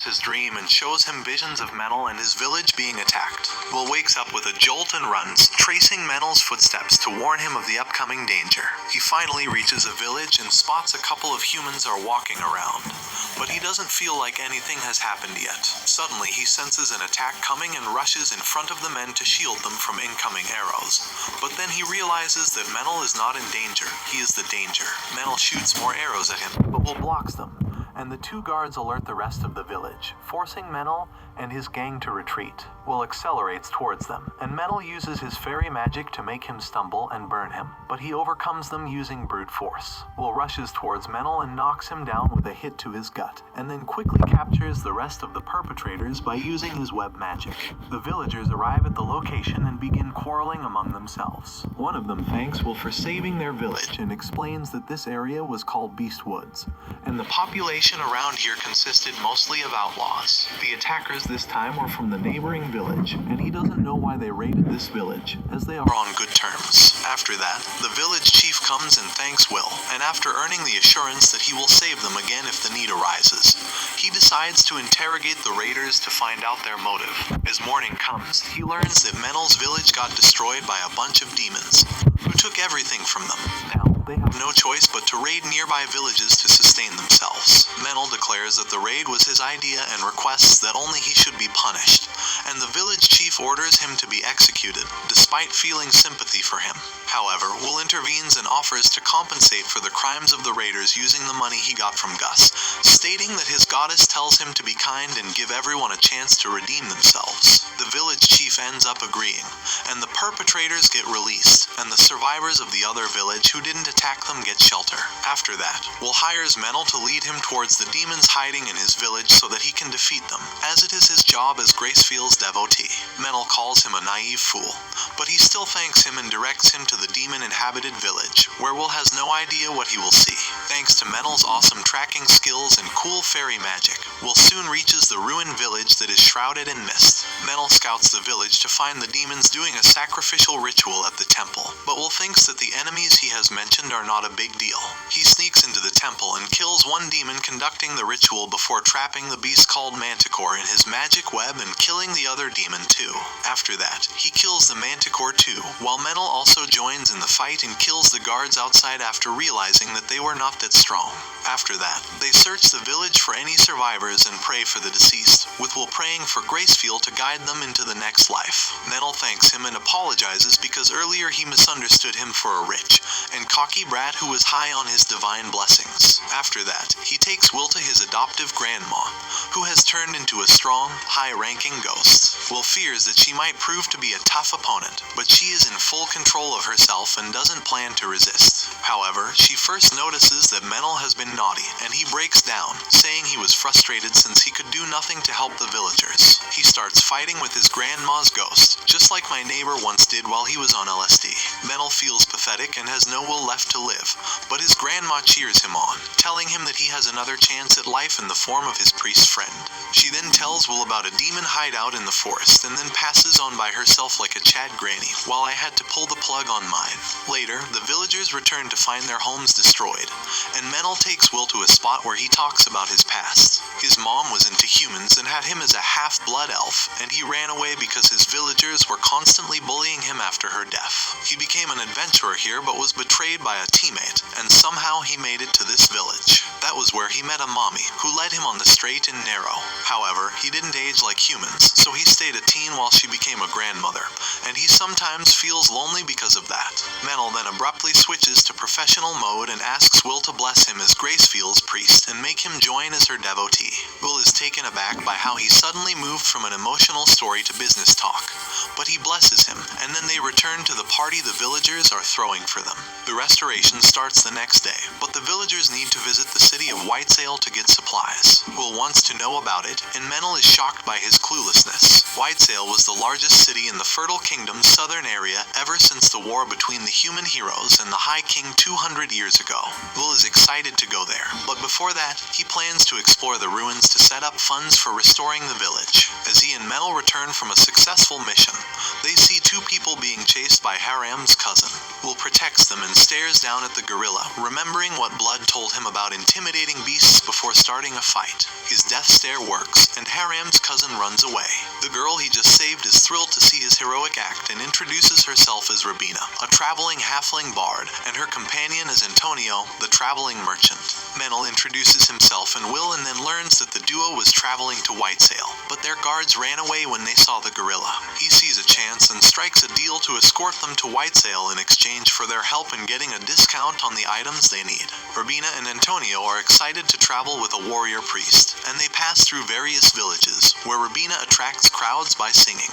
his dream and shows him visions of Menel and his village being attacked. Will wakes up with a jolt and runs, tracing Menel's footsteps to warn him of the upcoming danger. He finally reaches a village and spots a couple of humans are walking around, but he doesn't feel like anything has happened yet. Suddenly he senses an attack coming and rushes in front of the men to shield them from incoming arrows. But then he realizes that Menel is not in danger, he is the danger. Menel shoots more arrows at him, but Will blocks them, and the two guards alert the rest of the village, forcing Menel and his gang to retreat. Will accelerates towards them, and Menel uses his fairy magic to make him stumble and burn him, but he overcomes them using brute force. Will rushes towards Menel and knocks him down with a hit to his gut, and then quickly captures the rest of the perpetrators by using his web magic. The villagers arrive at the location and begin quarreling among themselves. One of them thanks Will for saving their village and explains that this area was called Beast Woods, and the population around here consisted mostly of outlaws. The attackers this time were from the neighboring village, and he doesn't know why they raided this village, as they are on good terms. After that, the village chief comes and thanks Will, and after earning the assurance that he will save them again if the need arises, he decides to interrogate the raiders to find out their motive. As morning comes, he learns that Menel's village got destroyed by a bunch of demons, who took everything from them. Now, they have no choice but to raid nearby villages to sustain themselves. Menel declares that the raid was his idea and requests that only he should be punished, and the village chief orders him to be executed, despite feeling sympathy for him. However, Will intervenes and offers to compensate for the crimes of the raiders using the money he got from Gus, stating that his goddess tells him to be kind and give everyone a chance to redeem themselves. The village chief ends up agreeing, and the perpetrators get released, and the survivors of the other village who didn't attack them get shelter. After that, Will hires Menel to lead him towards the demons hiding in his village so that he can defeat them, as it is his job as Gracefield's devotee. Menel calls him a naive fool, but he still thanks him and directs him to the demon-inhabited village, where Will has no idea what he will see. Thanks to Menel's awesome tracking skills and cool fairy magic, Will soon reaches the ruined village that is shrouded in mist. Menel scouts the village to find the demons doing a sacrificial ritual at the temple, but Will thinks that the enemies he has mentioned are not a big deal. He sneaks into the temple and kills one demon conducting the ritual before trapping the beast called Manticore in his magic web and killing the other demon too. After that, he kills the Manticore too, while Menel also joins in the fight and kills the guards outside after realizing that they were not that strong. After that, they search the village for any survivors and pray for the deceased, with Will praying for Gracefield to guide them into the next life. Menel thanks him and apologizes because earlier he misunderstood him for a rich and cocky brat who was high on his divine blessings. After that, he takes Will to his adoptive grandma, who has turned into a strong, high-ranking ghost. Will fears that she might prove to be a tough opponent, but she is in full control of herself and doesn't plan to resist. However, she first notices that Menel has been naughty, and he breaks down, saying he was frustrated since he could do nothing to help the villagers. He starts fighting with his grandma's ghost, just like my neighbor once did while he was on LSD. Menel feels pathetic and has no will left to live, but his grandma cheers him on, telling him that he has another chance at life in the form of his priest friend. She then tells Will about a demon hideout in the forest and then passes on by herself like a Chad granny, while I had to pull the plug on mine. Later, the villagers return to find their homes destroyed, and Menel takes Will to a spot where he talks about his past. His mom was into humans and had him as a half-blood elf, and he ran away because his villagers were constantly bullying him after her death. He became an adventurer here but was betrayed by a teammate, and somehow he made it to this village. That was where he met a mommy, who led him on the straight and narrow. However, he didn't age like humans, so he stayed a teen while she became a grandmother, and he sometimes feels lonely because of that. Menel then abruptly switches to professional mode and asks Will to bless him as Gracefield's priest and make him join as her devotee. Will is taken aback by how he suddenly moved from an emotional story to business talk, but he blesses him, and then they return to the party the villagers are throwing for them. The restoration starts the next day, but the villagers need to visit the city of Whitesail to get supplies. Will wants to know about it, and Menel is shocked by his cluelessness. Whitesail was the largest city in the Fertile Kingdom's southern area ever since the war between the human heroes and the High King 200 years ago. Will is excited to go there, but before that, he plans to explore the ruins to set up funds for restoring the village. As he and Menel return from a successful mission, they see two people being chased by Haram's cousin. Will protects them and stares down at the gorilla, remembering what Blood told him about intimidating beasts before starting a fight. His death stare works, and Haram's cousin runs away. The girl he just saved is thrilled to see his heroic act and introduces herself as Rabina, a traveling halfling bard, and her companion is Antonio, the traveling merchant. Menel introduces himself and Will, and then learns that the duo was traveling to Whitesail, but their guards ran away when they saw the gorilla. He sees a chance and strikes a deal to escort them to Whitesail in exchange for their help in getting a discount on the items they need. Rabina and Antonio are excited to travel with a warrior priest, and they pass through various villages, where Rabina attracts crowds by singing,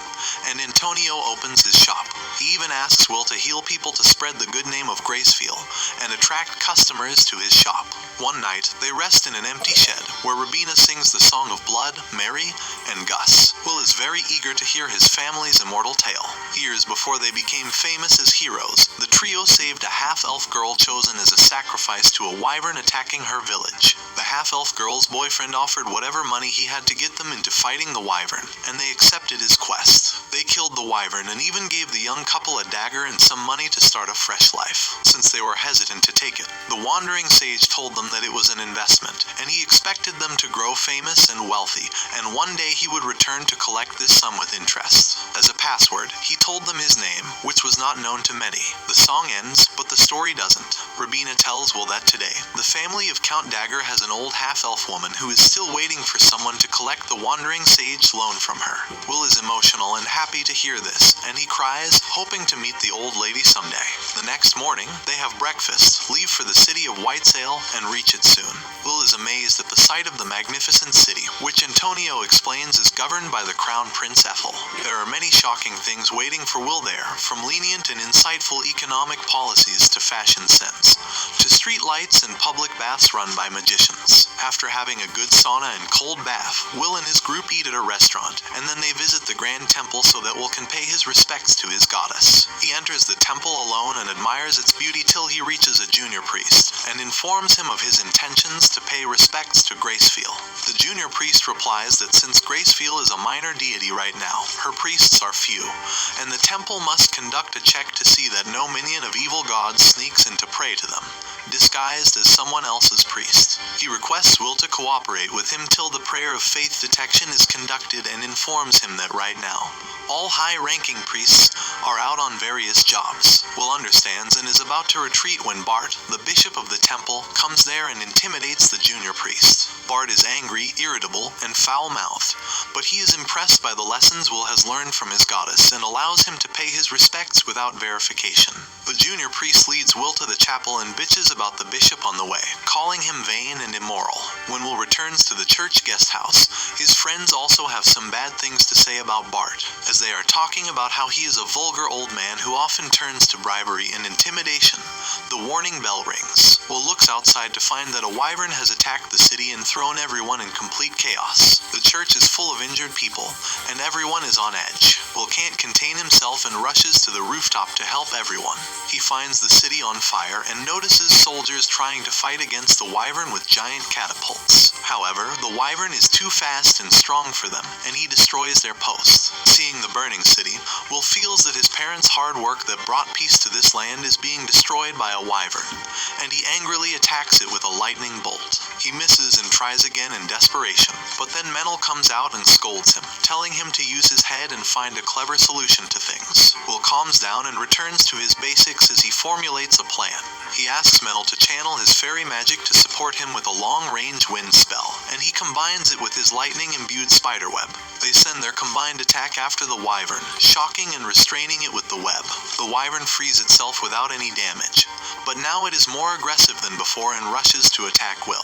and Antonio opens his shop. He even asks Will to heal people to spread the good name of Gracefield, and attract customers to his shop. One night, they rest in an empty shed, where Rabina sings the song of Blood, Mary, and Gus. Will is very eager to hear his family's immortal tale. Years before they became famous as heroes, the trio saved a half-elf girl chosen as a sacrifice to a wyvern attacking her village. The half-elf girl's boyfriend offered whatever money he had to get them into fighting the wyvern, and they accepted his quest. They killed the wyvern and even gave the young couple a dagger and some money to start a fresh life. Since they were hesitant to take it, the wandering sage told them that it was an investment, and he expected them to grow famous and wealthy, and one day he would return to collect this sum with interest. As a password, he told them his name, which was not known to many. The song ends, but the story doesn't. Rabina tells Will that today, the family of Count Dagger has an old half-elf woman who is still waiting for someone to collect the wandering sage loan from her. Will is emotional and happy to hear this, and he cries, hoping to meet the old lady someday. The next morning, they have breakfast, leave for the city of Whitesail, and reach it soon. Will is amazed at the sight of the magnificent city, which Antonio explains is governed by the Crown Prince Ethel. There are many shocking things waiting for Will there, from lenient and insightful economic policies to fashion sense, to street lights and public baths run by magicians. After having a good sauna and cold bath, Will and his group eat at a restaurant, and then they visit the Grand Temple so that Will can pay his respects to his goddess. He enters the temple alone and admires its beauty till he reaches a junior priest, and informs him of his intentions to pay respects to Gracefield. The junior priest replies that since Gracefield is a minor deity right now, her priests are few, and the temple must conduct a check to see that no minion of evil gods sneaks in to pray to them, disguised as someone else's priest. He requests Will to cooperate with him till the prayer of faith detection is conducted, and informs him that right now, all high-ranking priests are out on various jobs. Will understands and is about to retreat when Bart, the bishop of the temple, comes there and intimidates the junior priest. Bart is angry, irritable, and foul-mouthed, but he is impressed by the lessons Will has learned from his goddess and allows him to pay his respects without verification. The junior priest leads Will to the chapel and bitches about the bishop on the way, calling him vain and immoral. When Will returns to the church guest house, his friends also have some bad things to say about Bart, as they are talking about how he is a vulgar old man who often turns to bribery and intimidation. The warning bell rings. Will looks outside to find that a wyvern has attacked the city and thrown everyone in complete chaos. The church is full of injured people, and everyone is on edge. Will can't contain himself and rushes to the rooftop to help everyone. He finds the city on fire and notices soldiers trying to fight against the wyvern with giant catapults. However, the wyvern is too fast and strong for them, and he destroys their posts. Seeing the burning city, Will feels that his parents' hard work that brought peace to this land is being destroyed by a wyvern, and he angrily attacks it with a lightning bolt. He misses and tries again in desperation, but then Menel comes out and scolds him, telling him to use his head and find a clever solution to things. Will calms down and returns to his basics as he formulates a plan. He asks Menel to channel his fairy magic to support him with a long-range wind spell, and he combines it with his lightning-imbued spiderweb. They send their combined attack after the wyvern, shocking and restraining it with the web. The wyvern frees itself without any damage, but now it is more aggressive than before and rushes to attack Will,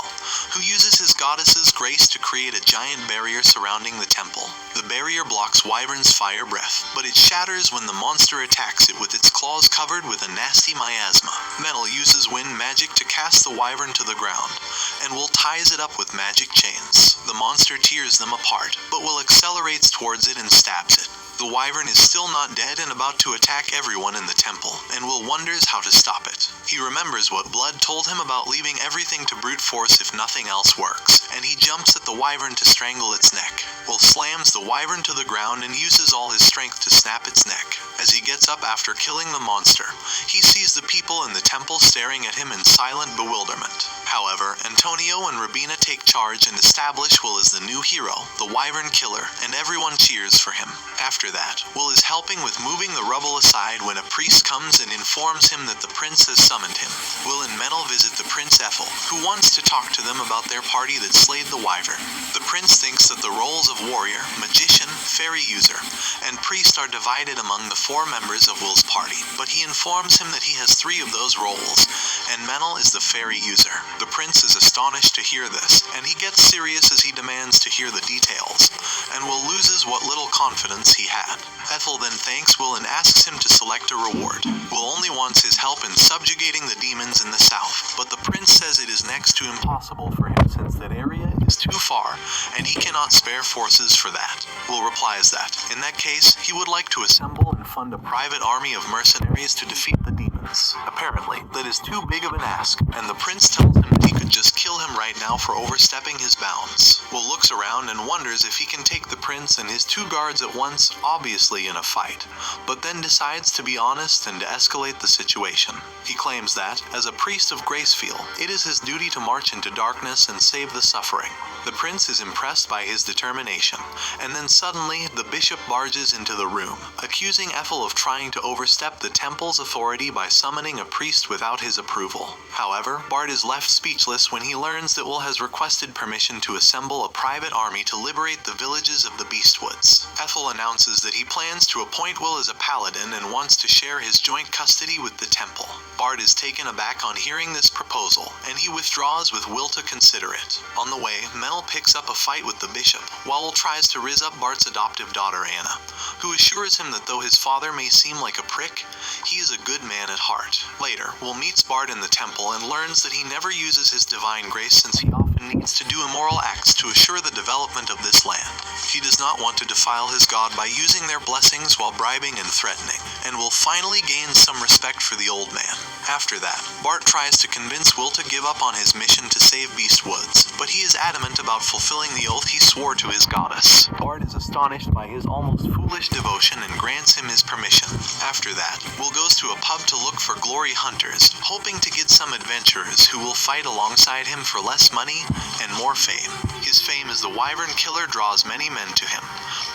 who uses his goddess's grace to create a giant barrier surrounding the temple. The barrier blocks Wyvern's fire breath, but it shatters when the monster attacks it with its claws covered with a nasty miasma. Menel uses wind magic to cast the wyvern to the ground, and Will ties it up with magic chains. The monster tears them apart, but Will accelerates towards it and stabs it. The wyvern is still not dead and about to attack everyone in the temple, and Will wonders how to stop it. He remembers what Blood told him about leaving everything to brute force if nothing else works, and he jumps at the wyvern to strangle its neck. Will slams the wyvern to the ground and uses all his strength to snap its neck. As he gets up after killing the monster, he sees the people in the temple staring at him in silent bewilderment. However, Antonio and Rabina take charge and establish Will as the new hero, the Wyvern Killer, and everyone cheers for him. After that, Will is helping with moving the rubble aside when a priest comes and informs him that the prince has summoned him. Will and Metal visit the Prince Ethel, who wants to talk to them about their party that slayed the Wyvern. The prince thinks that the roles of warrior, magician, fairy user, and priest are divided among the 4 members of Will's party, but he informs him that he has 3 of those roles, and Metal is the fairy user. The prince is astonished to hear this, and he gets serious as he demands to hear the details, and Will loses what little confidence he had. Ethel then thanks Will and asks him to select a reward. Will only wants his help in subjugating the demons in the south, but the prince says it is next to impossible for him since that area is too far, and he cannot spare forces for that. Will replies that, in that case, he would like to assemble and fund a private army of mercenaries to defeat the demons. Apparently, that is too big of an ask, and the prince tells him that he could just kill him right now for overstepping his bounds. Will looks around and wonders if he can take the prince and his 2 guards at once, obviously in a fight, but then decides to be honest and to escalate the situation. He claims that, as a priest of Gracefield, it is his duty to march into darkness and save the suffering. The prince is impressed by his determination, and then suddenly the bishop barges into the room, accusing Ethel of trying to overstep the temple's authority by summoning a priest without his approval. However, Bart is left speechless when he learns that Will has requested permission to assemble a private army to liberate the villages of the Beastwoods. Ethel announces that he plans to appoint Will as a paladin and wants to share his joint custody with the temple. Bart is taken aback on hearing this proposal, and he withdraws with Will to consider it. On the way, Mel picks up a fight with the bishop, while Will tries to riz up Bart's adoptive daughter Anna, who assures him that though his father may seem like a prick, he is a good man at heart. Later, Will meets Bart in the temple and learns that he never uses his divine grace since he often needs to do immoral acts to assure the development of this land. He does not want to defile his god by using their blessings while bribing and threatening, and will finally gain some respect for the old man. After that, Bart tries to convince Will to give up on his mission to save Beastwoods, but he is adamant about fulfilling the oath he swore to his goddess. Bart is astonished by his almost foolish devotion and grants him his permission. After that, Will goes to a pub to look for glory hunters, hoping to get some adventurers who will fight alongside him for less money and more fame. His fame as the Wyvern Killer draws many men to him,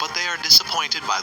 but they are disappointed by